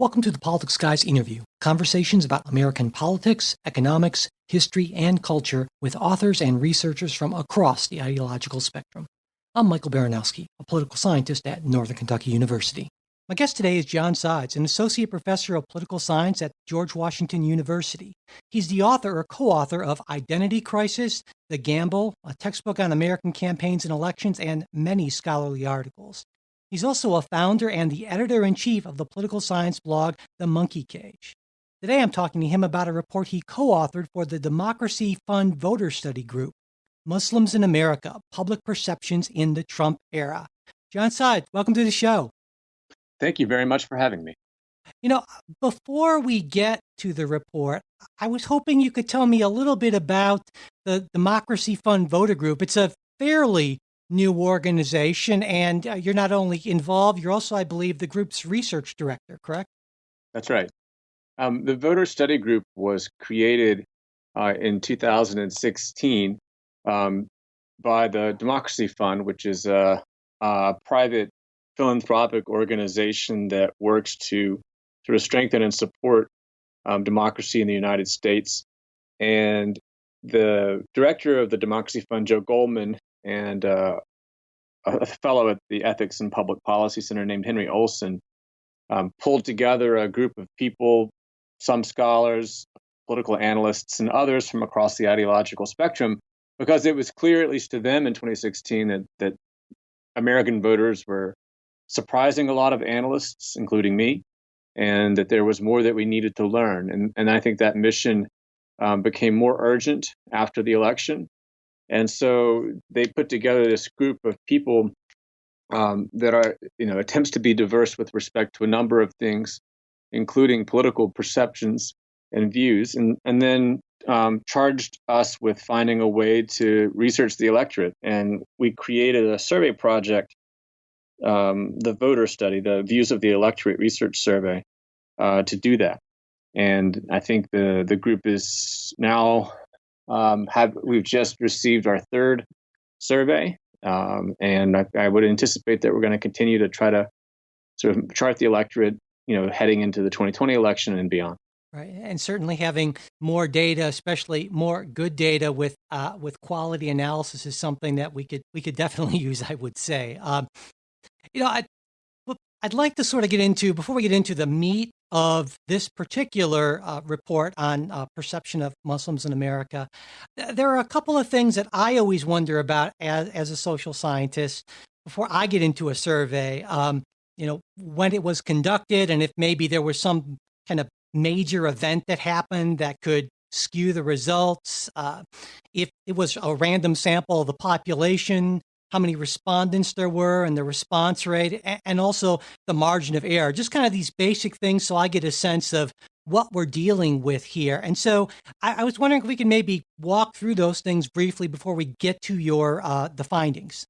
Welcome to the Politics Guys interview, conversations about American politics, economics, history, and culture with authors and researchers from across the ideological spectrum. I'm Michael Baranowski, a political scientist at Northern Kentucky University. My guest today is John Sides, an associate professor of political science at George Washington University. He's the author or co-author of Identity Crisis, The Gamble, a textbook on American campaigns and elections, and many scholarly articles. He's also a founder and the editor-in-chief of the political science blog, The Monkey Cage. Today I'm talking to him about a report he co-authored for the Democracy Fund Voter Study Group, Muslims in America, Public Perceptions in the Trump Era. John Sides, welcome to the show. Thank you very much for having me. You know, before we get to the report, I was hoping you could tell me a little bit about the Democracy Fund Voter Group. It's a fairly new organization, and you're not only involved, you're also, I believe, the group's research director, correct? That's right. The Voter Study Group was created in 2016 by the Democracy Fund, which is a private philanthropic organization that works to sort of strengthen and support democracy in the United States. And the director of the Democracy Fund, Joe Goldman, and a fellow at the Ethics and Public Policy Center named Henry Olson pulled together a group of people, some scholars, political analysts, and others from across the ideological spectrum, because it was clear, at least to them in 2016, that American voters were surprising a lot of analysts, including me, and that there was more that we needed to learn. And I think that mission became more urgent after the election. And so they put together this group of people that are, attempts to be diverse with respect to a number of things, including political perceptions and views, and then charged us with finding a way to research the electorate. And we created a survey project, the Voter Study, the Views of the Electorate Research Survey, to do that. And I think the group is now we've just received our third survey, and I would anticipate that we're going to continue to try to sort of chart the electorate, heading into the 2020 election and beyond. Right, and certainly having more data, especially more good data with quality analysis, is something that we could definitely use, I would say. I'd like to sort of get into, before we get into the meat of this particular report on perception of Muslims in America, there are a couple of things that I always wonder about as a social scientist before I get into a survey. When it was conducted, and if maybe there was some kind of major event that happened that could skew the results, if it was a random sample of the population, how many respondents there were and the response rate, and also the margin of error, just kind of these basic things so I get a sense of what we're dealing with here. And so I was wondering if we could maybe walk through those things briefly before we get to your the findings.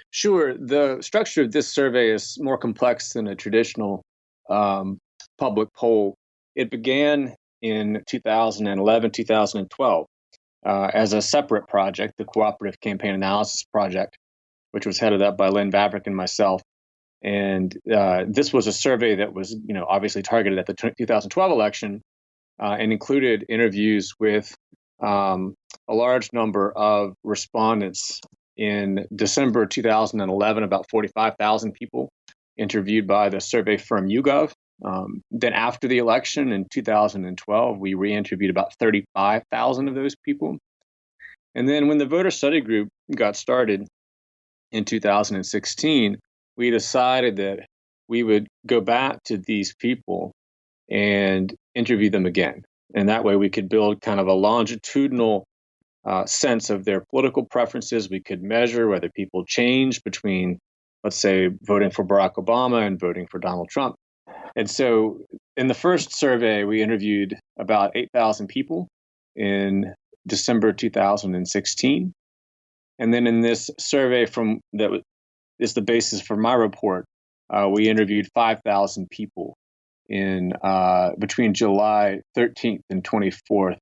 Sure. The structure of this survey is more complex than a traditional public poll. It began in 2011, 2012. As a separate project, the Cooperative Campaign Analysis Project, which was headed up by Lynn Vavreck and myself. And this was a survey that was, obviously targeted at the 2012 election and included interviews with a large number of respondents. In December 2011, about 45,000 people interviewed by the survey firm YouGov. Then after the election in 2012, we re-interviewed about 35,000 of those people. And then when the Voter Study Group got started in 2016, we decided that we would go back to these people and interview them again. And that way we could build kind of a longitudinal sense of their political preferences. We could measure whether people changed between, let's say, voting for Barack Obama and voting for Donald Trump. And so in the first survey, we interviewed about 8,000 people in December 2016. And then in this survey that is the basis for my report, we interviewed 5,000 people in between July 13th and 24th,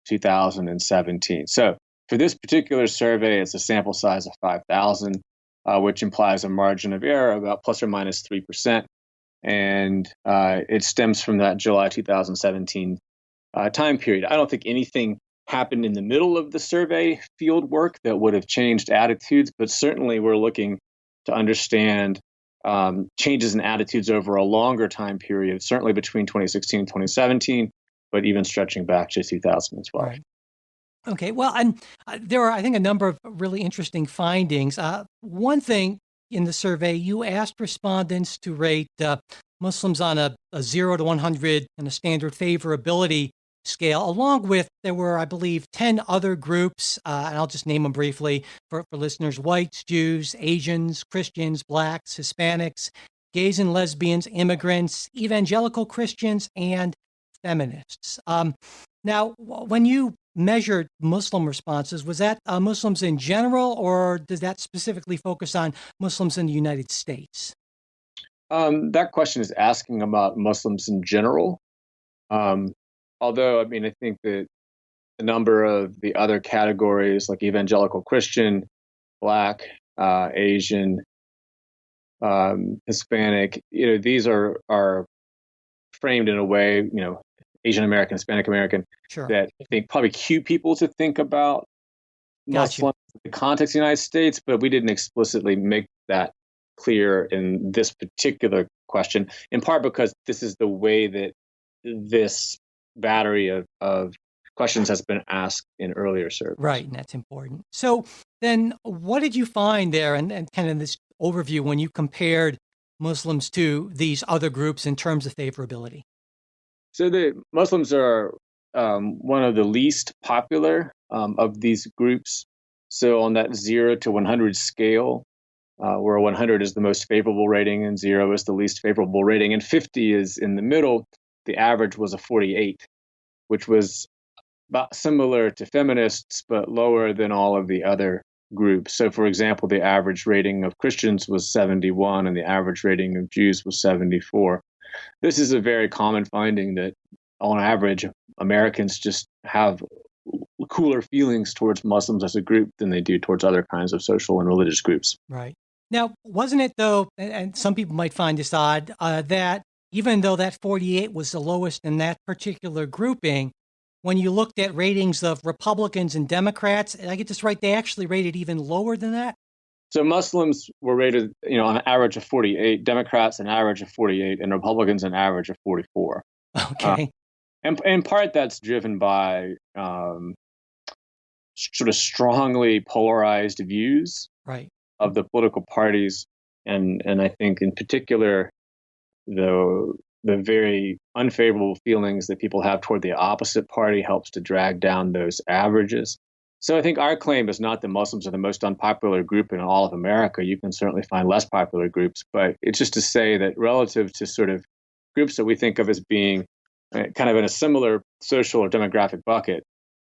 2017. So for this particular survey, it's a sample size of 5,000, which implies a margin of error about plus or minus 3%. and it stems from that July 2017 time period. I don't think anything happened in the middle of the survey field work that would have changed attitudes, but certainly we're looking to understand changes in attitudes over a longer time period, certainly between 2016 and 2017, but even stretching back to 2012. Right. Okay, well, and there are, I think, a number of really interesting findings. One thing in the survey, you asked respondents to rate Muslims on a 0 to 100 and a standard favorability scale, along with, there were, I believe, 10 other groups, and I'll just name them briefly for listeners: whites, Jews, Asians, Christians, blacks, Hispanics, gays and lesbians, immigrants, evangelical Christians, and feminists. Now, when you measured Muslim responses, was that Muslims in general, or does that specifically focus on Muslims in the United States? That question is asking about Muslims in general. Although, I mean, I think that a number of the other categories, like evangelical Christian, Black, Asian, Hispanic, these are framed in a way, Asian American, Hispanic American, Sure. that I think probably cue people to think about Muslims in the context of the United States, but we didn't explicitly make that clear in this particular question, in part because this is the way that this battery of questions has been asked in earlier surveys. Right, and that's important. So then what did you find there, and kind of this overview, when you compared Muslims to these other groups in terms of favorability? So the Muslims are one of the least popular of these groups. So on that 0 to 100 scale, where 100 is the most favorable rating and 0 is the least favorable rating, and 50 is in the middle, the average was a 48, which was about similar to feminists, but lower than all of the other groups. So, for example, the average rating of Christians was 71, and the average rating of Jews was 74. This is a very common finding that, on average, Americans just have cooler feelings towards Muslims as a group than they do towards other kinds of social and religious groups. Right. Now, wasn't it, though, and some people might find this odd, that even though that 48 was the lowest in that particular grouping, when you looked at ratings of Republicans and Democrats, did I get this right, they actually rated even lower than that? So Muslims were rated, on an average of 48, Democrats an average of 48, and Republicans an average of 44. Okay. And in part, that's driven by sort of strongly polarized views Right. of the political parties, and I think in particular the very unfavorable feelings that people have toward the opposite party helps to drag down those averages. So I think our claim is not that Muslims are the most unpopular group in all of America. You can certainly find less popular groups, but it's just to say that relative to sort of groups that we think of as being kind of in a similar social or demographic bucket,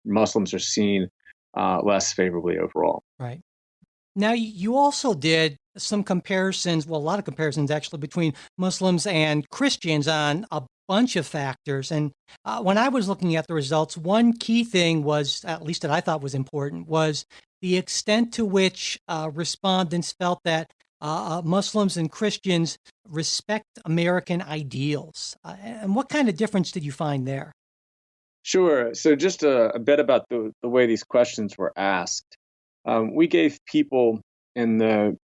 Muslims are seen less favorably overall. Right. Now, you also did some comparisons, well, a lot of comparisons actually, between Muslims and Christians on a bunch of factors. And when I was looking at the results, one key thing was, at least that I thought was important, was the extent to which respondents felt that Muslims and Christians respect American ideals. And what kind of difference did you find there? Sure. So just a bit about the way these questions were asked. We gave people in the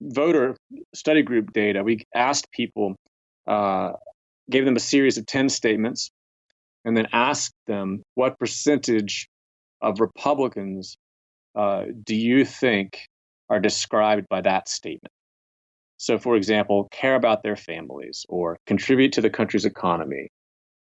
voter study group data, we asked people, gave them a series of 10 statements, and then asked them, what percentage of Republicans do you think are described by that statement? So, for example, care about their families, or contribute to the country's economy,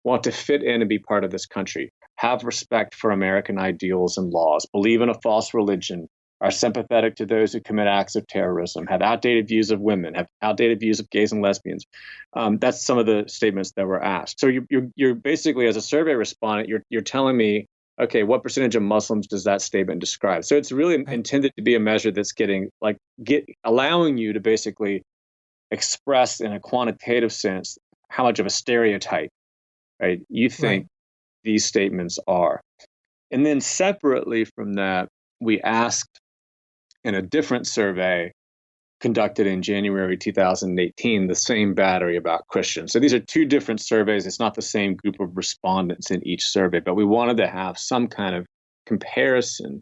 want to fit in and be part of this country, have respect for American ideals and laws, believe in a false religion, are sympathetic to those who commit acts of terrorism, have outdated views of women, have outdated views of gays and lesbians. That's some of the statements that were asked. So you're basically, as a survey respondent, you're telling me, okay, what percentage of Muslims does that statement describe? So it's really intended to be a measure that's allowing you to basically express in a quantitative sense how much of a stereotype, right, you think these statements are. And then separately from that, we asked in a different survey conducted in January 2018 the same battery about Christians. So these are two different surveys. It's not the same group of respondents in each survey, but we wanted to have some kind of comparison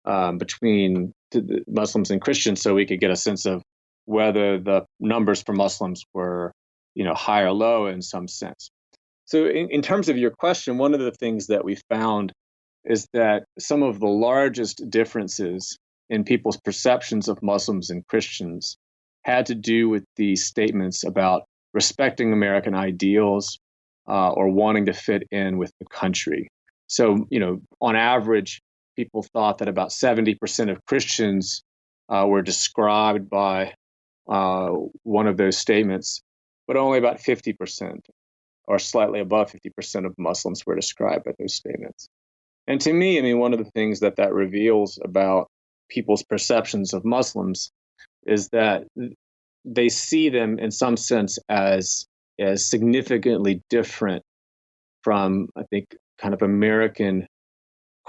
between the Muslims and Christians so we could get a sense of whether the numbers for Muslims were, high or low in some sense. So in terms of your question, one of the things that we found is that some of the largest differences in people's perceptions of Muslims and Christians had to do with the statements about respecting American ideals or wanting to fit in with the country. So, on average, people thought that about 70% of Christians were described by one of those statements, but only about 50% or slightly above 50% of Muslims were described by those statements. And to me, one of the things that reveals about people's perceptions of Muslims is that they see them in some sense as significantly different from, I think, kind of American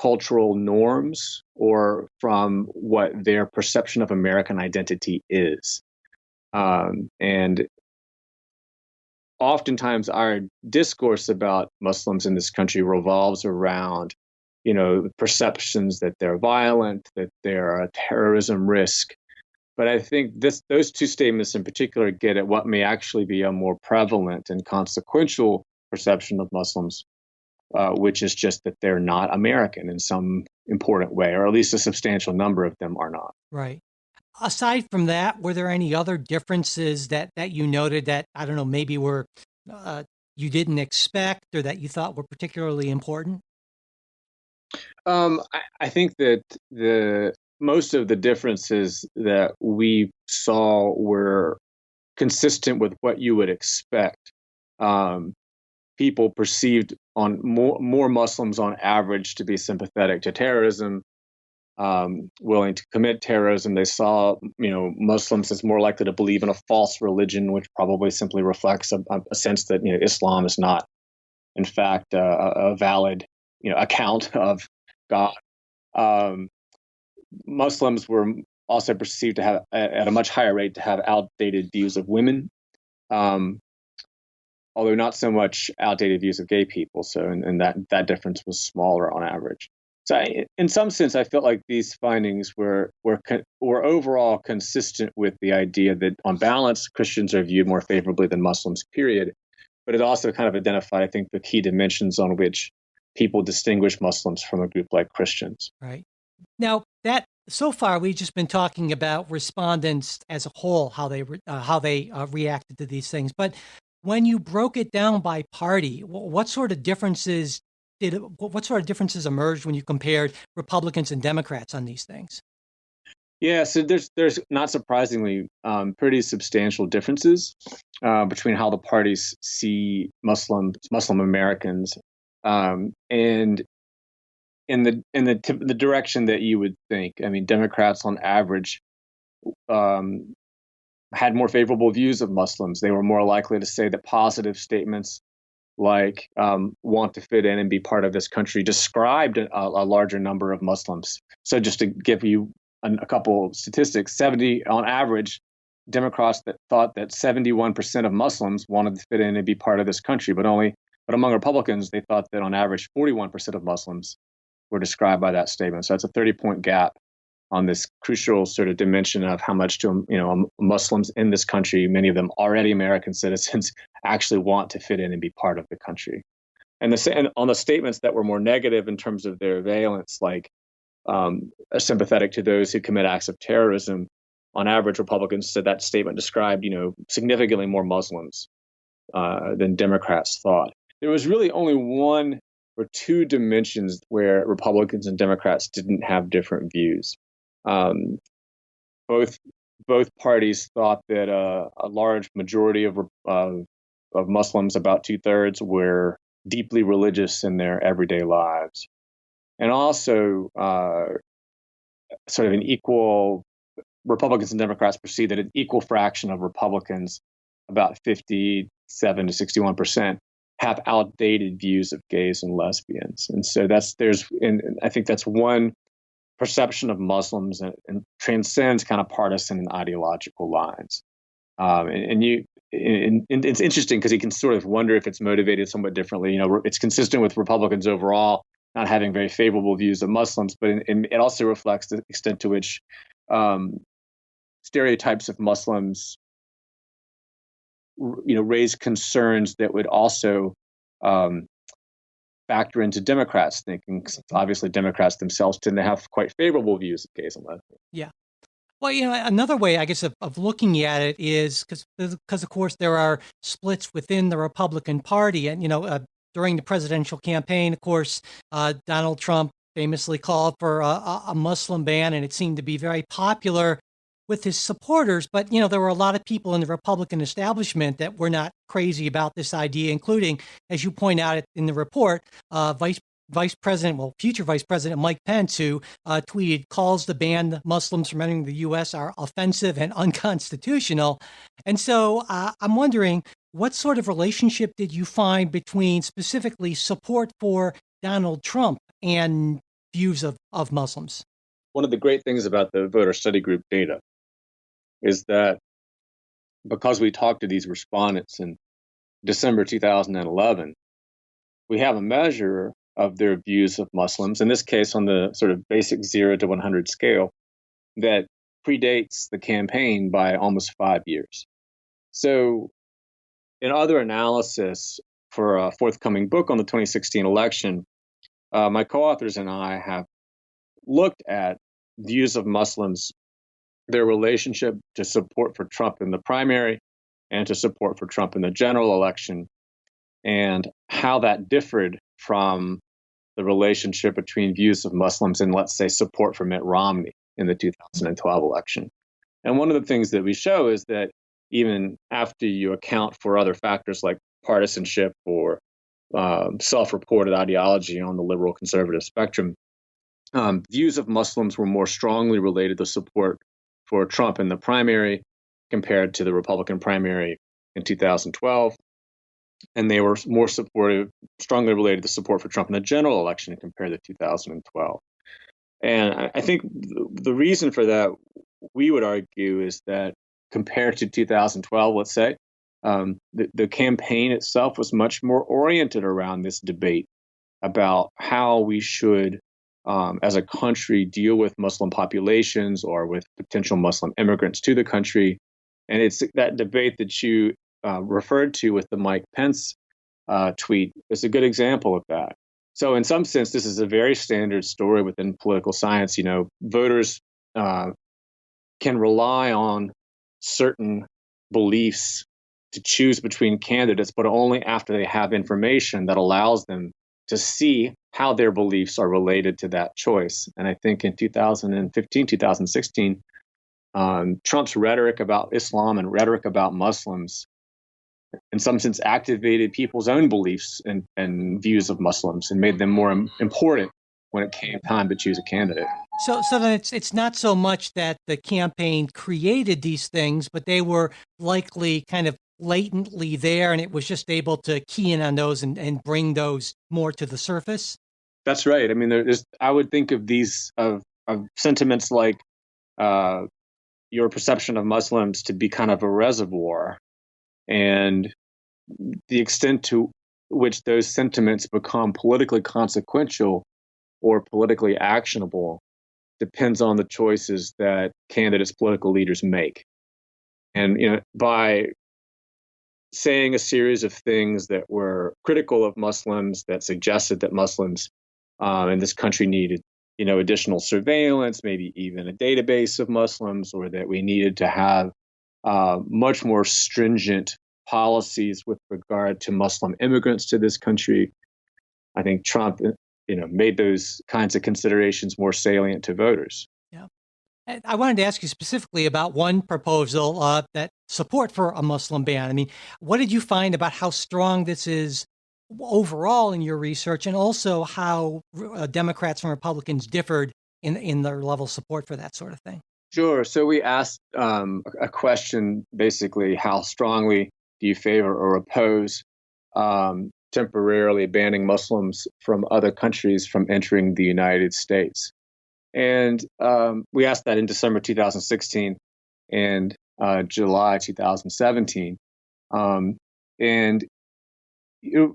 cultural norms or from what their perception of American identity is. And oftentimes our discourse about Muslims in this country revolves around perceptions that they're violent, that they're a terrorism risk. But I think those two statements in particular get at what may actually be a more prevalent and consequential perception of Muslims, which is just that they're not American in some important way, or at least a substantial number of them are not. Right. Aside from that, were there any other differences that you noted that, I don't know, maybe were you didn't expect or that you thought were particularly important? I think that most of the differences that we saw were consistent with what you would expect. People perceived on more Muslims on average to be sympathetic to terrorism, willing to commit terrorism. They saw, Muslims as more likely to believe in a false religion, which probably simply reflects a sense that Islam is not, in fact, a valid account of God. Muslims were also perceived to have, at a much higher rate, to have outdated views of women, although not so much outdated views of gay people. So, and that difference was smaller on average. So, in some sense, I felt like these findings were overall consistent with the idea that, on balance, Christians are viewed more favorably than Muslims. Period. But it also kind of identified, I think, the key dimensions on which people distinguish Muslims from a group like Christians. Right. Now, so far we've just been talking about respondents as a whole, how they reacted to these things. But when you broke it down by party, what sort of differences emerged when you compared Republicans and Democrats on these things? Yeah, so there's not surprisingly pretty substantial differences between how the parties see Muslim Americans, and in the direction that you would think. Democrats on average had more favorable views of Muslims. They were more likely to say that positive statements like want to fit in and be part of this country described a larger number of Muslims. So just to give you a couple of statistics, on average, Democrats that thought that 71% of Muslims wanted to fit in and be part of this country, but among Republicans, they thought that on average 41% of Muslims were described by that statement. So that's a 30-point gap on this crucial sort of dimension of how much Muslims in this country, many of them already American citizens, actually want to fit in and be part of the country. And on the statements that were more negative in terms of their valence, like sympathetic to those who commit acts of terrorism, on average, Republicans said that statement described, significantly more Muslims than Democrats thought. There was really only one or two dimensions where Republicans and Democrats didn't have different views. Both parties thought that a large majority of Muslims, about 2/3, were deeply religious in their everyday lives, and also sort of an equal. Republicans and Democrats perceive that an equal fraction of Republicans, about 57 to 61%, have outdated views of gays and lesbians, and so I think that's one perception of Muslims and transcends kind of partisan and ideological lines. And it's interesting because you can sort of wonder if it's motivated somewhat differently. It's consistent with Republicans overall not having very favorable views of Muslims, but it also reflects the extent to which stereotypes of Muslims, raise concerns that would also factor into Democrats' thinking. Obviously, Democrats themselves tend to have quite favorable views of gays and lesbians. Yeah. Well, another way, I guess, of looking at it is because, of course, there are splits within the Republican Party. And, during the presidential campaign, of course, Donald Trump famously called for a Muslim ban, and it seemed to be very popular with his supporters. But, there were a lot of people in the Republican establishment that were not crazy about this idea, including, as you point out in the report, future Vice President Mike Pence, who tweeted, calls the banned Muslims from entering the U.S. are offensive and unconstitutional. And so I'm wondering, what sort of relationship did you find between specifically support for Donald Trump and views of Muslims? One of the great things about the voter study group data is that because we talked to these respondents in December 2011, we have a measure of their views of Muslims, in this case on the sort of basic 0 to 100 scale, that predates the campaign by almost 5 years. So in other analysis for a forthcoming book on the 2016 election, my co-authors and I have looked at views of Muslims, their relationship to support for Trump in the primary and to support for Trump in the general election, and how that differed from the relationship between views of Muslims and, let's say, support for Mitt Romney in the 2012 election. And one of the things that we show is that even after you account for other factors like partisanship or self-reported ideology on the liberal conservative spectrum, views of Muslims were more strongly related to support for Trump in the primary compared to the Republican primary in 2012. And they were more supportive, strongly related to support for Trump in the general election compared to 2012. And I think the reason for that, we would argue, is that compared to 2012, let's say, the campaign itself was much more oriented around this debate about how we should, as a country, deal with Muslim populations or with potential Muslim immigrants to the country. And it's that debate that you referred to with the Mike Pence tweet is a good example of that. So in some sense, this is a very standard story within political science. Voters can rely on certain beliefs to choose between candidates, but only after they have information that allows them to see how their beliefs are related to that choice. And I think in 2015, 2016, Trump's rhetoric about Islam and rhetoric about Muslims, in some sense, activated people's own beliefs and views of Muslims and made them more important when it came time to choose a candidate. So then it's not so much that the campaign created these things, but they were likely kind of latently there, and it was just able to key in on those and bring those more to the surface. That's right. I mean, I would think of these of sentiments like your perception of Muslims to be kind of a reservoir, and the extent to which those sentiments become politically consequential or politically actionable depends on the choices that candidates, political leaders make. And by saying a series of things that were critical of Muslims, that suggested that Muslims in this country needed, additional surveillance, maybe even a database of Muslims, or that we needed to have much more stringent policies with regard to Muslim immigrants to this country. I think Trump, made those kinds of considerations more salient to voters. Yeah. And I wanted to ask you specifically about one proposal, that support for a Muslim ban. I mean, what did you find about how strong this is overall in your research, and also how Democrats and Republicans differed in their level of support for that sort of thing? Sure. So we asked a question, basically, how strongly do you favor or oppose temporarily banning Muslims from other countries from entering the United States? And we asked that in December 2016 and July 2017. And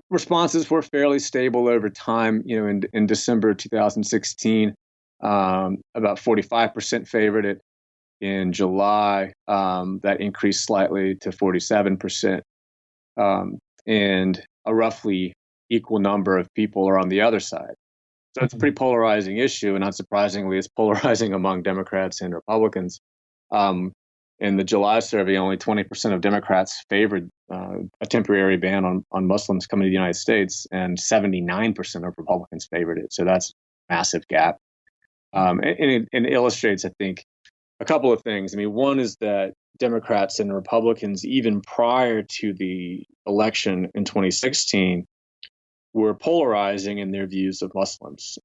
responses were fairly stable over time. In December 2016, about 45% favored it. In July, that increased slightly to 47%. And a roughly equal number of people are on the other side. So it's a pretty polarizing issue, and unsurprisingly, it's polarizing among Democrats and Republicans. In the July survey, only 20% of Democrats favored a temporary ban on Muslims coming to the United States, and 79% of Republicans favored it. So that's a massive gap. And it illustrates, I think, a couple of things. I mean, one is that Democrats and Republicans, even prior to the election in 2016, were polarizing in their views of Muslims.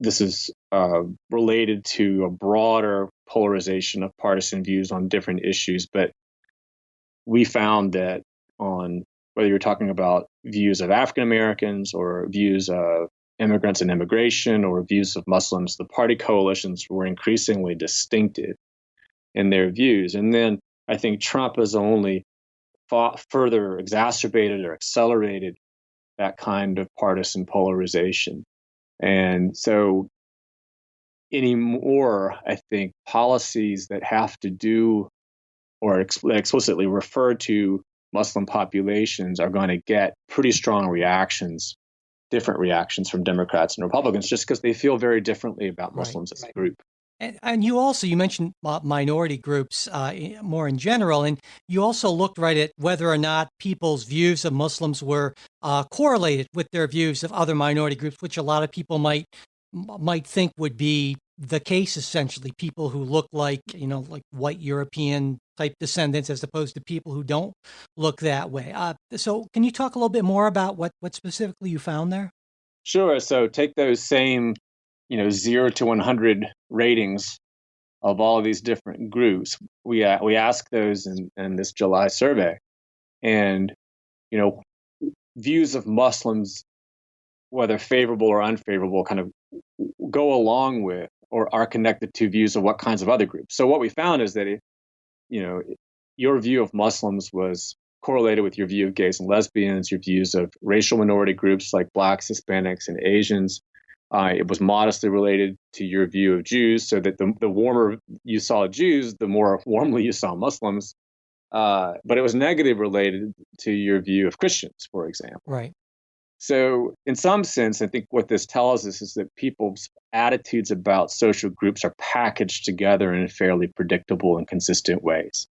This is related to a broader polarization of partisan views on different issues, but we found that on whether you're talking about views of African Americans or views of immigrants and immigration or views of Muslims, the party coalitions were increasingly distinctive in their views. And then I think Trump has only further exacerbated or accelerated that kind of partisan polarization. And so anymore, I think policies that have to do or explicitly refer to Muslim populations are going to get pretty strong reactions, different reactions from Democrats and Republicans, just because they feel very differently about Muslims as a group. And you mentioned minority groups more in general, and you also looked right at whether or not people's views of Muslims were correlated with their views of other minority groups, which a lot of people might think would be the case. Essentially, people who look like white European type descendants, as opposed to people who don't look that way. So, can you talk a little bit more about what specifically you found there? Sure. So, take those same 0 to 100 ratings of all of these different groups. We asked those in this July survey, and views of Muslims, whether favorable or unfavorable, kind of go along with or are connected to views of what kinds of other groups. So what we found is that your view of Muslims was correlated with your view of gays and lesbians, your views of racial minority groups like Blacks, Hispanics, and Asians. It was modestly related to your view of Jews, so that the warmer you saw Jews, the more warmly you saw Muslims. But it was negative related to your view of Christians, for example. Right. So in some sense, I think what this tells us is that people's attitudes about social groups are packaged together in fairly predictable and consistent ways.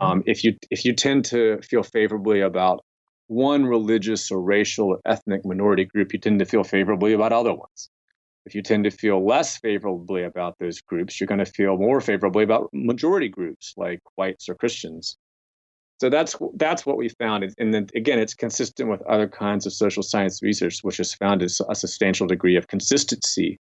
If you tend to feel favorably about one religious or racial or ethnic minority group, you tend to feel favorably about other ones. If you tend to feel less favorably about those groups, you're going to feel more favorably about majority groups like whites or Christians. So that's what we found. And then again, it's consistent with other kinds of social science research, which has found a substantial degree of consistency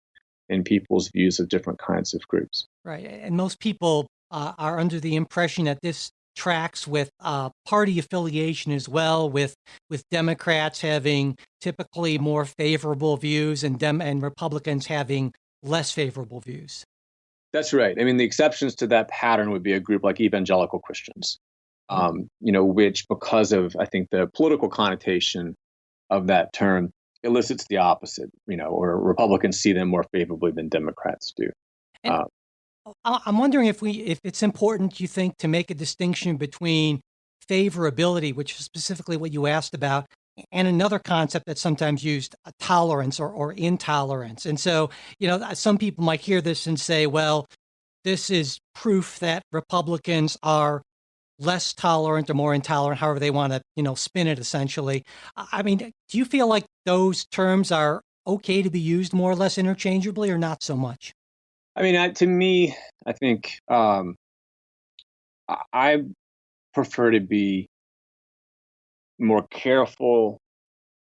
in people's views of different kinds of groups. Right. And most people are under the impression that this tracks with party affiliation as well, with Democrats having typically more favorable views and Republicans having less favorable views. That's right. I mean, the exceptions to that pattern would be a group like evangelical Christians, which, because of, I think, the political connotation of that term, elicits the opposite, or Republicans see them more favorably than Democrats do. I'm wondering if it's important, you think, to make a distinction between favorability, which is specifically what you asked about, and another concept that's sometimes used, tolerance or intolerance. And so, some people might hear this and say, well, this is proof that Republicans are less tolerant or more intolerant, however they want to, spin it, essentially. I mean, do you feel like those terms are okay to be used more or less interchangeably, or not so much? I mean, to me, I think I prefer to be more careful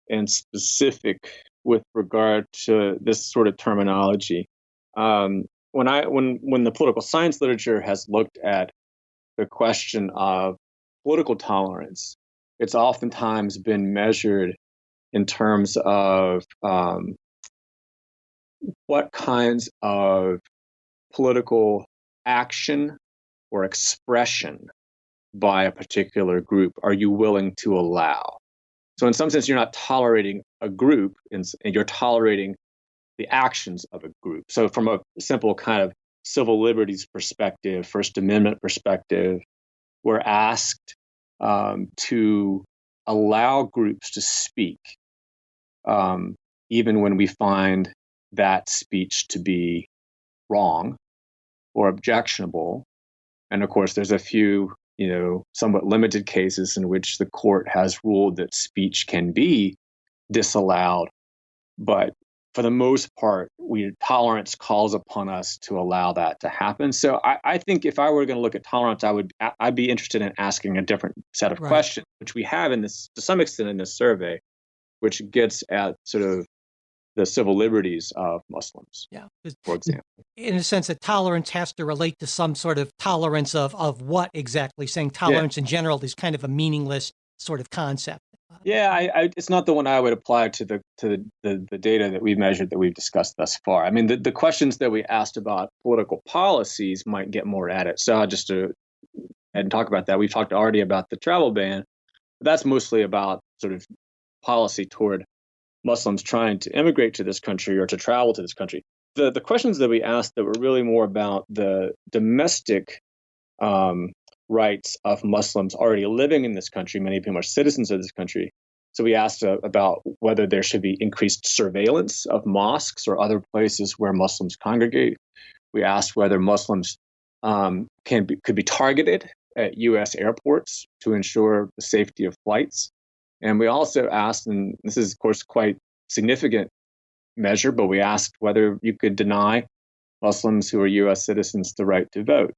and specific with regard to this sort of terminology. When the political science literature has looked at the question of political tolerance, it's oftentimes been measured in terms of what kinds of political action or expression by a particular group are you willing to allow? So in some sense, you're not tolerating a group, and you're tolerating the actions of a group. So from a simple kind of civil liberties perspective, First Amendment perspective, we're asked to allow groups to speak, even when we find that speech to be wrong or objectionable. And of course, there's a few, somewhat limited cases in which the court has ruled that speech can be disallowed. But for the most part, tolerance calls upon us to allow that to happen. So I think if I were going to look at tolerance, I'd be interested in asking a different set of questions, which we have in this, to some extent, in this survey, which gets at sort of the civil liberties of Muslims, for example. In a sense, that tolerance has to relate to some sort of tolerance of what exactly? Saying tolerance in general is kind of a meaningless sort of concept. Yeah, it's not the one I would apply to the data that we've measured, that we've discussed thus far. I mean, the questions that we asked about political policies might get more at it. So just to and talk about that, we've talked already about the travel ban. But that's mostly about sort of policy toward Muslims trying to immigrate to this country or to travel to this country. The questions that we asked that were really more about the domestic rights of Muslims already living in this country. Many of whom are citizens of this country. So we asked about whether there should be increased surveillance of mosques or other places where Muslims congregate. We asked whether Muslims could be targeted at U.S. airports to ensure the safety of flights. And we also asked, and this is, of course, quite significant measure, but we asked whether you could deny Muslims who are U.S. citizens the right to vote.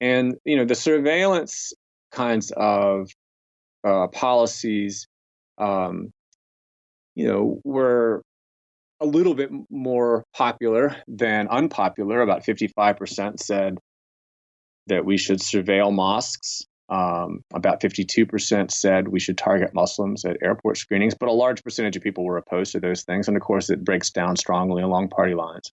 And, the surveillance kinds of policies, were a little bit more popular than unpopular. About 55% said that we should surveil mosques. About 52% said we should target Muslims at airport screenings, but a large percentage of people were opposed to those things. And of course, it breaks down strongly along party lines.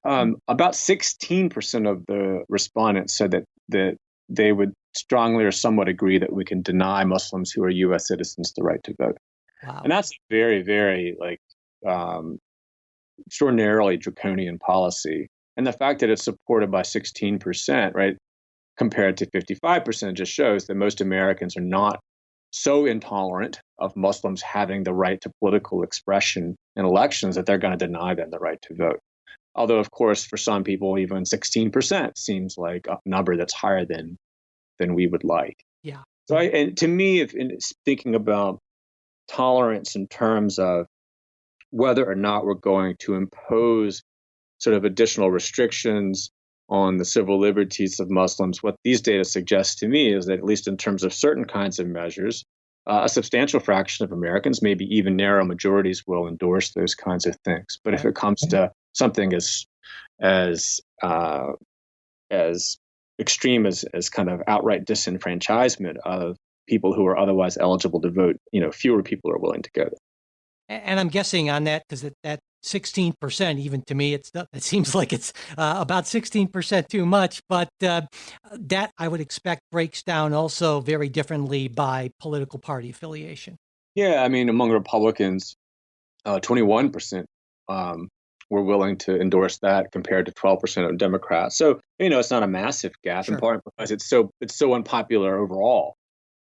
About 16% of the respondents said that they would strongly or somewhat agree that we can deny Muslims who are U.S. citizens the right to vote. Wow. And that's a very, very extraordinarily draconian policy. And the fact that it's supported by 16%, right, compared to 55%, just shows that most Americans are not so intolerant of Muslims having the right to political expression in elections that they're going to deny them the right to vote. Although, of course, for some people, even 16% seems like a number that's higher than we would like. Yeah. So, and to me, if in thinking about tolerance in terms of whether or not we're going to impose sort of additional restrictions on the civil liberties of Muslims, what these data suggest to me is that, at least in terms of certain kinds of measures, a substantial fraction of Americans, maybe even narrow majorities, will endorse those kinds of things. But if it comes to something as extreme as kind of outright disenfranchisement of people who are otherwise eligible to vote, fewer people are willing to go there. And I'm guessing on that, because that 16%, even to me, it seems like it's about 16% too much. But that, I would expect, breaks down also very differently by political party affiliation. Yeah, I mean, among Republicans, 21% were willing to endorse that, compared to 12% of Democrats. So, it's not a massive gap, in part because it's so unpopular overall.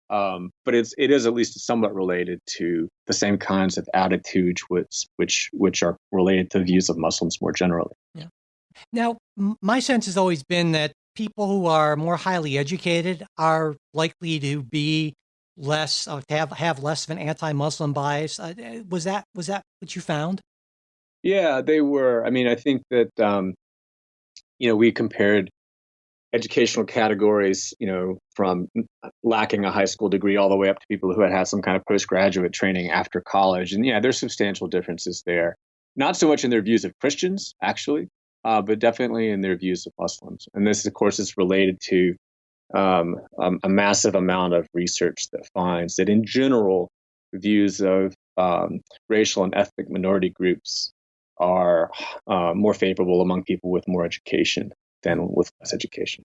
But it is at least somewhat related to the same kinds of attitudes which are related to views of Muslims more generally. Yeah. Now, my sense has always been that people who are more highly educated are likely to be less, to have less of an anti-Muslim bias. Was that what you found? Yeah, they were. I mean, I think that we compared educational categories, from lacking a high school degree all the way up to people who had some kind of postgraduate training after college. And there's substantial differences there. Not so much in their views of Christians, actually, but definitely in their views of Muslims. And this, of course, is related to a massive amount of research that finds that, in general, views of racial and ethnic minority groups are more favorable among people with more education than with less education.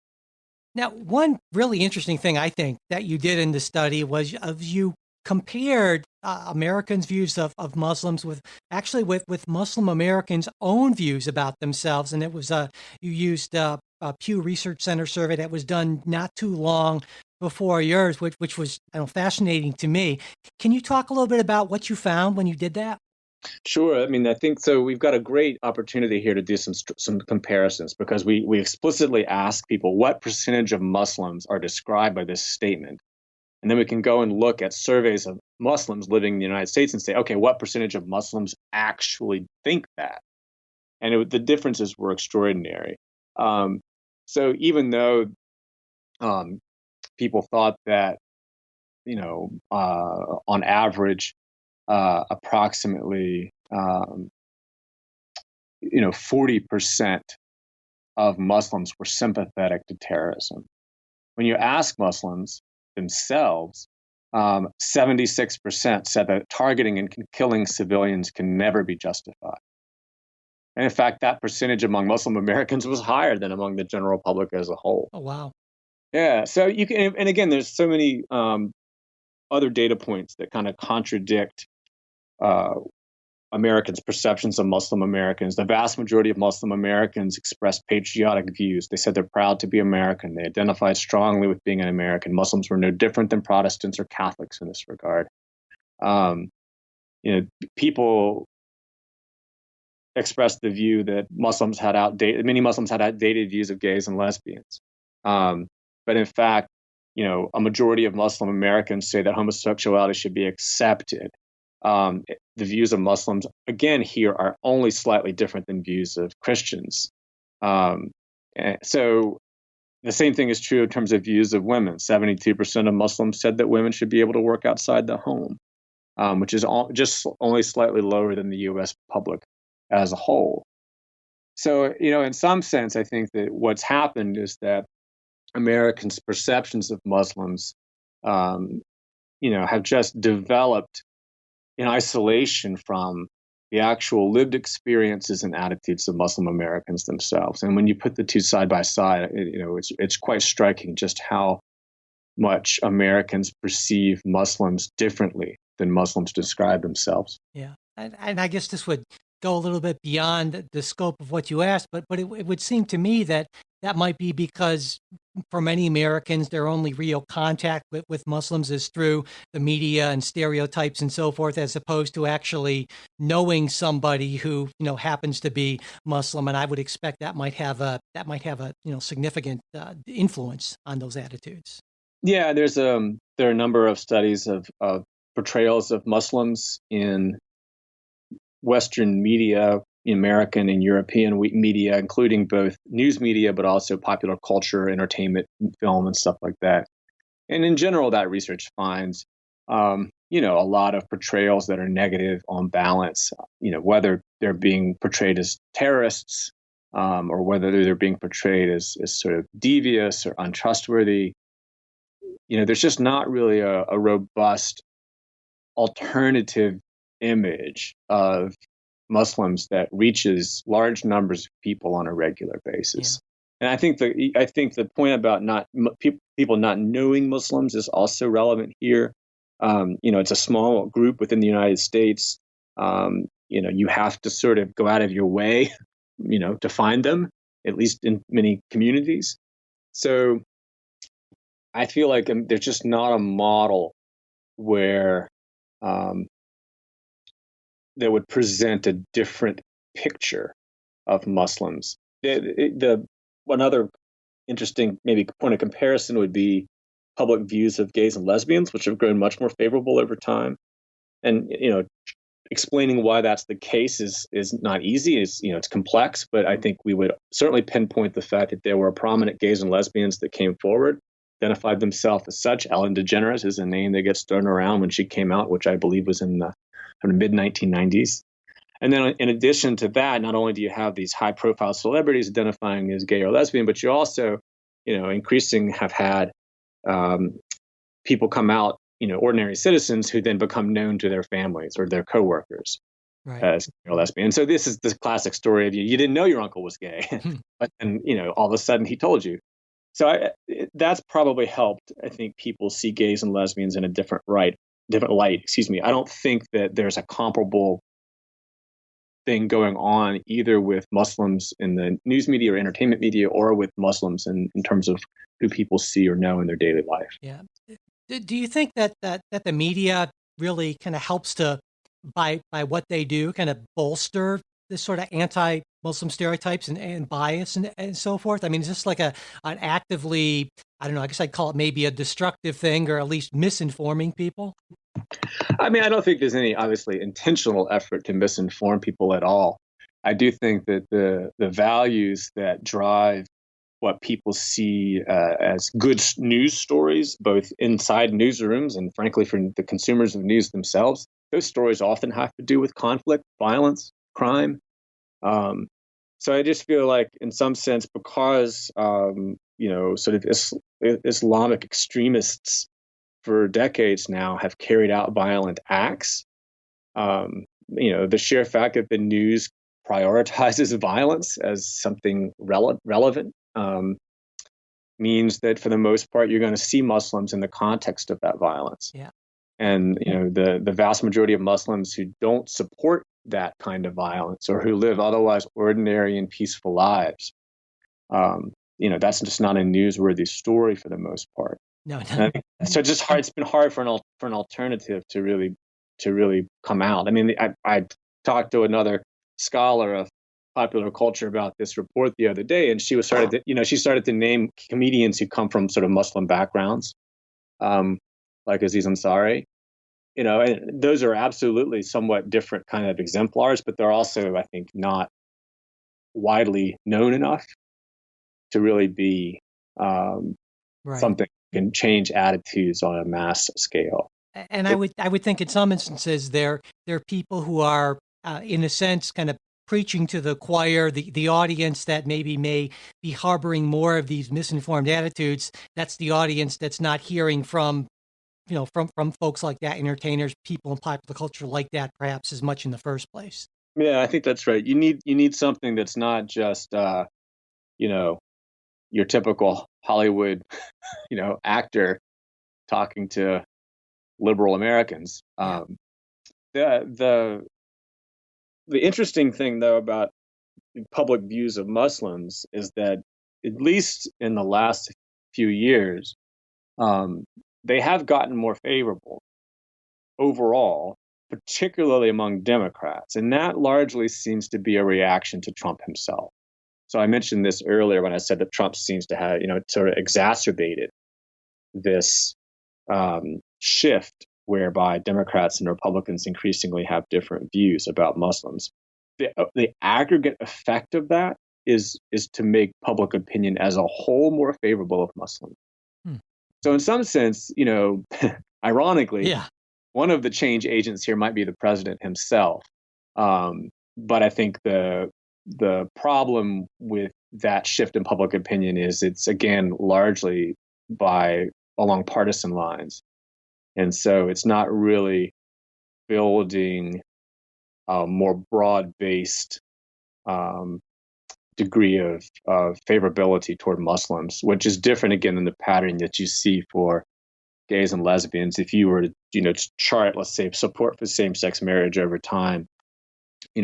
Now, one really interesting thing I think that you did in the study was you compared Americans' views of Muslims with Muslim Americans' own views about themselves, and it was you used a Pew Research Center survey that was done not too long before yours, which was fascinating to me. Can you talk a little bit about what you found when you did that? Sure. I mean, I think so. We've got a great opportunity here to do some comparisons because we explicitly ask people what percentage of Muslims are described by this statement, and then we can go and look at surveys of Muslims living in the United States and say, okay, what percentage of Muslims actually think that? And the differences were extraordinary. So even though people thought that, on average, approximately 40% of Muslims were sympathetic to terrorism. When you ask Muslims themselves, 76% said that targeting and killing civilians can never be justified. And in fact, that percentage among Muslim Americans was higher than among the general public as a whole. Oh, wow. Yeah. So you can, and again, there's so many other data points that kind of contradict Americans' perceptions of Muslim Americans. The vast majority of Muslim Americans expressed patriotic views. They said they're proud to be American. They identified strongly with being an American. Muslims were no different than Protestants or Catholics in this regard. People expressed the view that many Muslims had outdated views of gays and lesbians. But in fact, a majority of Muslim Americans say that homosexuality should be accepted. The views of Muslims, again, here are only slightly different than views of Christians. So the same thing is true in terms of views of women. 72% of Muslims said that women should be able to work outside the home, which is just only slightly lower than the U.S. public as a whole. So, in some sense, I think that what's happened is that Americans' perceptions of Muslims, have just developed in isolation from the actual lived experiences and attitudes of Muslim Americans themselves. And when you put the two side by side, it's quite striking just how much Americans perceive Muslims differently than Muslims describe themselves. Yeah. And I guess this would go a little bit beyond the scope of what you asked, but it would seem to me that might be because for many Americans, their only real contact with Muslims is through the media and stereotypes and so forth, as opposed to actually knowing somebody who happens to be Muslim. And I would expect that might have a significant influence on those attitudes. Yeah, there are a number of studies of portrayals of Muslims in Western media, American and European media, including both news media, but also popular culture, entertainment, film, and stuff like that. And in general, that research finds, a lot of portrayals that are negative on balance, whether they're being portrayed as terrorists or whether they're being portrayed as sort of devious or untrustworthy. There's just not really a robust alternative image of Muslims that reaches large numbers of people on a regular basis. Yeah. And I think the point about people not knowing Muslims is also relevant here. It's a small group within the United States. You have to sort of go out of your way, to find them, at least in many communities. So I feel like there's just not a model where that would present a different picture of Muslims. One other interesting maybe point of comparison would be public views of gays and lesbians, which have grown much more favorable over time. And explaining why that's the case is not easy. It's complex, but I think we would certainly pinpoint the fact that there were prominent gays and lesbians that came forward, identified themselves as such. Ellen DeGeneres is a name that gets thrown around when she came out, which I believe was in the mid-1990s. And then in addition to that, not only do you have these high-profile celebrities identifying as gay or lesbian, but you also, increasingly have had people come out, ordinary citizens who then become known to their families or their coworkers. Right. as a lesbian. And so this is the classic story of you didn't know your uncle was gay, but then all of a sudden he told you. So that's probably helped, I think, people see gays and lesbians in a different light. Excuse me. I don't think that there's a comparable thing going on either with Muslims in the news media or entertainment media, or with Muslims in terms of who people see or know in their daily life. Yeah. Do you think that the media really kind of helps to, by what they do, kind of bolster this sort of anti-Muslim stereotypes and bias and so forth? I mean, is this like an actively, I don't know, I guess I'd call it maybe a destructive thing, or at least misinforming people? I mean, I don't think there's any obviously intentional effort to misinform people at all. I do think that the values that drive what people see as good news stories, both inside newsrooms and frankly for the consumers of news themselves, those stories often have to do with conflict, violence, crime. So I just feel like, in some sense, because sort of Islamic extremists for decades now have carried out violent acts, the sheer fact that the news prioritizes violence as something relevant means that for the most part you're going to see Muslims in the context of that violence. Yeah. And the vast majority of Muslims who don't support that kind of violence, or who live otherwise ordinary and peaceful lives, that's just not a newsworthy story for the most part. No. So it's just hard. It's been hard for an alternative to really come out. I mean, I talked to another scholar of popular culture about this report the other day, and she started to name comedians who come from sort of Muslim backgrounds, like Aziz Ansari. And those are absolutely somewhat different kind of exemplars, but they're also, I think, not widely known enough to really be something that can change attitudes on a mass scale. And I would think in some instances there are people who are in a sense kind of preaching to the choir, the audience that maybe may be harboring more of these misinformed attitudes. That's the audience that's not hearing from from folks like that, entertainers, people in popular culture like that, perhaps as much in the first place. Yeah, I think that's right. You need something that's not just your typical Hollywood actor talking to liberal Americans. Yeah. The interesting thing, though, about public views of Muslims is that, at least in the last few years, they have gotten more favorable overall, particularly among Democrats. And that largely seems to be a reaction to Trump himself. So I mentioned this earlier when I said that Trump seems to have, sort of exacerbated this shift whereby Democrats and Republicans increasingly have different views about Muslims. The aggregate effect of that is to make public opinion as a whole more favorable of Muslims. So in some sense, ironically, one of the change agents here might be the president himself. But I think the problem with that shift in public opinion is it's, again, largely along partisan lines. And so it's not really building a more broad-based degree of favorability toward Muslims, which is different, again, than the pattern that you see for gays and lesbians. If you were to chart, let's say, support for same-sex marriage over time,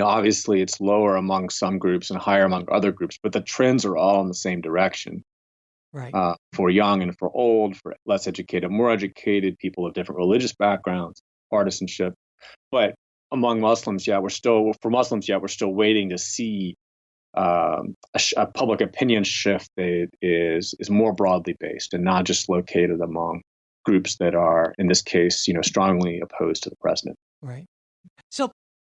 obviously it's lower among some groups and higher among other groups, but the trends are all in the same direction. Right. For young and for old, for less educated, more educated, people of different religious backgrounds, partisanship. But among Muslims, we're still waiting to see a public opinion shift that is more broadly based and not just located among groups that are, in this case, strongly opposed to the president. Right. So,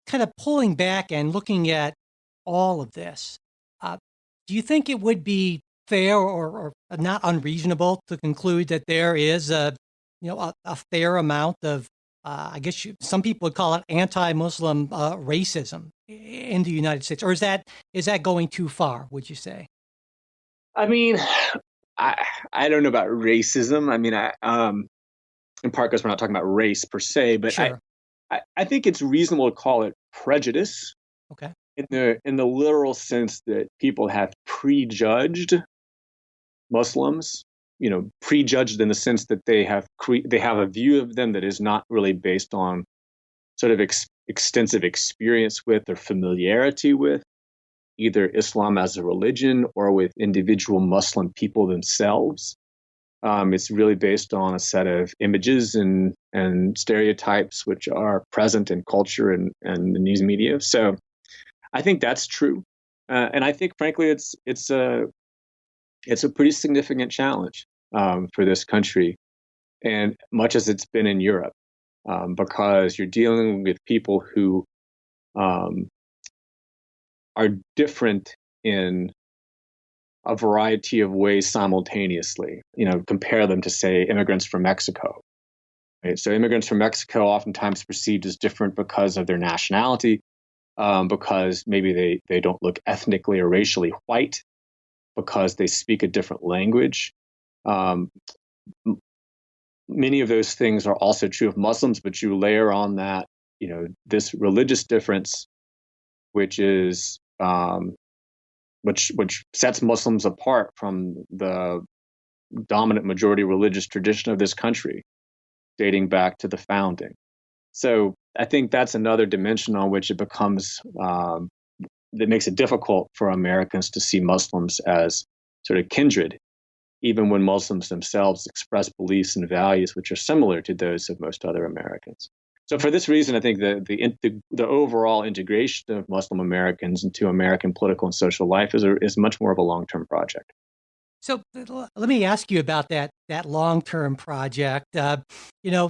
kind of pulling back and looking at all of this, do you think it would be fair or not unreasonable to conclude that there is a fair amount of, I guess some people would call it anti-Muslim racism in the United States, or is that going too far, would you say? I mean, I don't know about racism. I mean, in part because we're not talking about race per se, but sure. I think it's reasonable to call it prejudice Okay. in the literal sense that people have prejudged Muslims, prejudged in the sense that they have a view of them that is not really based on sort of extensive experience with or familiarity with either Islam as a religion or with individual Muslim people themselves. It's really based on a set of images and stereotypes which are present in culture and the news media. So I think that's true, and I think, frankly, it's a pretty significant challenge for this country, and much as it's been in Europe, because you're dealing with people who um, are different in a variety of ways simultaneously. Compare them to, say, immigrants from Mexico. Right? So immigrants from Mexico oftentimes perceived as different because of their nationality, because maybe they don't look ethnically or racially white, because they speak a different language. Um, Many of those things are also true of Muslims, but you layer on that, this religious difference, which is which sets Muslims apart from the dominant majority religious tradition of this country, dating back to the founding. So I think that's another dimension on which it becomes that makes it difficult for Americans to see Muslims as sort of kindred, even when Muslims themselves express beliefs and values which are similar to those of most other Americans. So for this reason, I think the overall integration of Muslim Americans into American political and social life is much more of a long-term project. So let me ask you about that long-term project.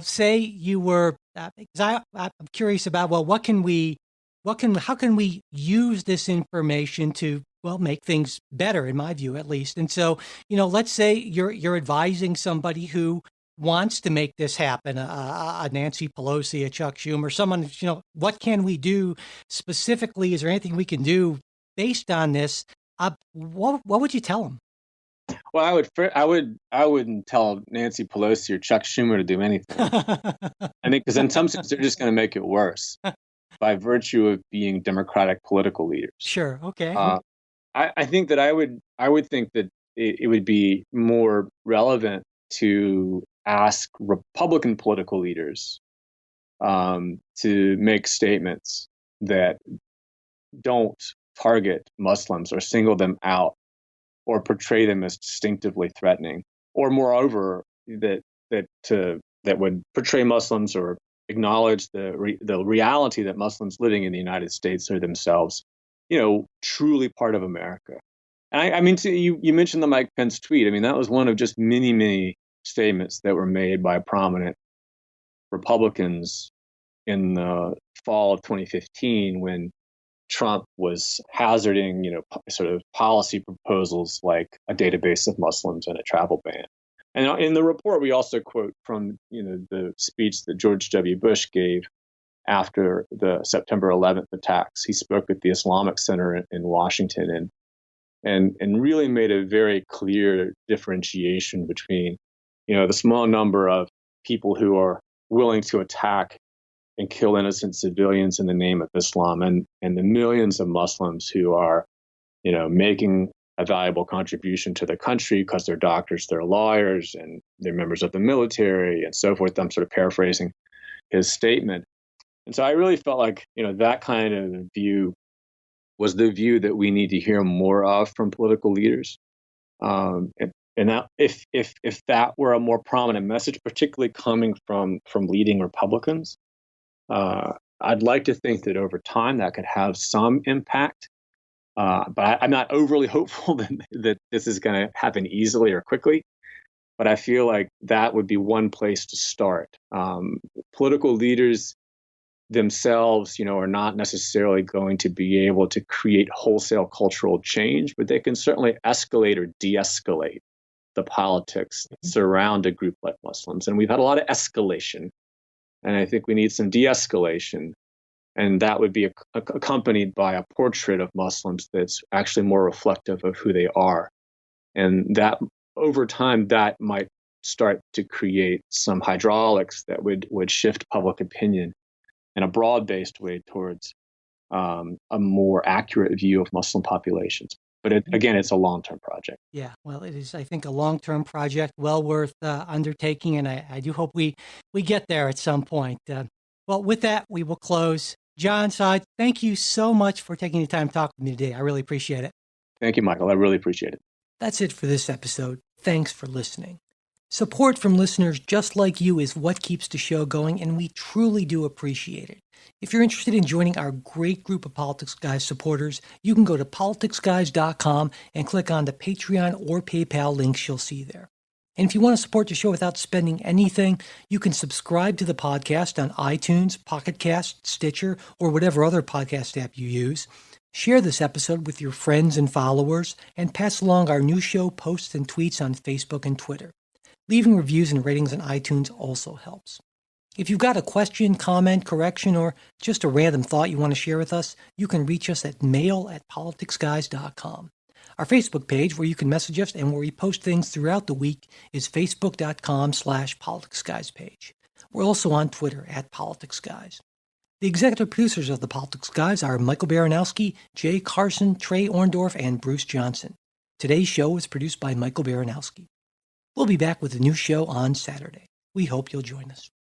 Say you were, because I'm curious about, well, how can we use this information to, well, make things better, in my view, at least. And so, let's say you're advising somebody who wants to make this happen, a Nancy Pelosi, a Chuck Schumer, someone, what can we do specifically? Is there anything we can do based on this? What would you tell them? Well, I wouldn't tell Nancy Pelosi or Chuck Schumer to do anything. I think because in some sense they're just going to make it worse by virtue of being Democratic political leaders. Sure. Okay. I think that I would think that it would be more relevant to ask Republican political leaders to make statements that don't target Muslims or single them out or portray them as distinctively threatening, or moreover, that would portray Muslims or acknowledge the reality that Muslims living in the United States are themselves, truly part of America. And I mean, you mentioned the Mike Pence tweet. I mean, that was one of just many, many statements that were made by prominent Republicans in the fall of 2015 when Trump was hazarding, sort of policy proposals like a database of Muslims and a travel ban. And in the report, we also quote from, the speech that George W. Bush gave after the September 11th attacks. He spoke at the Islamic Center in Washington and really made a very clear differentiation between, the small number of people who are willing to attack and kill innocent civilians in the name of Islam, and the millions of Muslims who are, making a valuable contribution to the country because they're doctors, they're lawyers, and they're members of the military and so forth. I'm sort of paraphrasing his statement. And so I really felt like, that kind of view was the view that we need to hear more of from political leaders. And that if that were a more prominent message, particularly coming from leading Republicans, I'd like to think that over time that could have some impact. But I'm not overly hopeful that this is going to happen easily or quickly. But I feel like that would be one place to start. Political leaders themselves, are not necessarily going to be able to create wholesale cultural change, but they can certainly escalate or de-escalate the politics that surround a group like Muslims. And we've had a lot of escalation. And I think we need some de-escalation. And that would be accompanied by a portrait of Muslims that's actually more reflective of who they are. And that over time, that might start to create some hydraulics that would shift public opinion in a broad-based way towards a more accurate view of Muslim populations. But again, it's a long-term project. Yeah, well, it is, I think, a long-term project, well worth undertaking, and I do hope we get there at some point. Well, with that, we will close. John Saad, thank you so much for taking the time to talk with me today. I really appreciate it. Thank you, Michael. I really appreciate it. That's it for this episode. Thanks for listening. Support from listeners just like you is what keeps the show going, and we truly do appreciate it. If you're interested in joining our great group of Politics Guys supporters, you can go to politicsguys.com and click on the Patreon or PayPal links you'll see there. And if you want to support the show without spending anything, you can subscribe to the podcast on iTunes, Pocket Cast, Stitcher, or whatever other podcast app you use. Share this episode with your friends and followers, and pass along our new show posts and tweets on Facebook and Twitter. Leaving reviews and ratings on iTunes also helps. If you've got a question, comment, correction, or just a random thought you want to share with us, you can reach us at mail@politicsguys.com. Our Facebook page, where you can message us and where we post things throughout the week, is facebook.com/politicsguyspage. We're also on Twitter @politicsguys. The executive producers of the Politics Guys are Michael Baranowski, Jay Carson, Trey Orndorff, and Bruce Johnson. Today's show was produced by Michael Baranowski. We'll be back with a new show on Saturday. We hope you'll join us.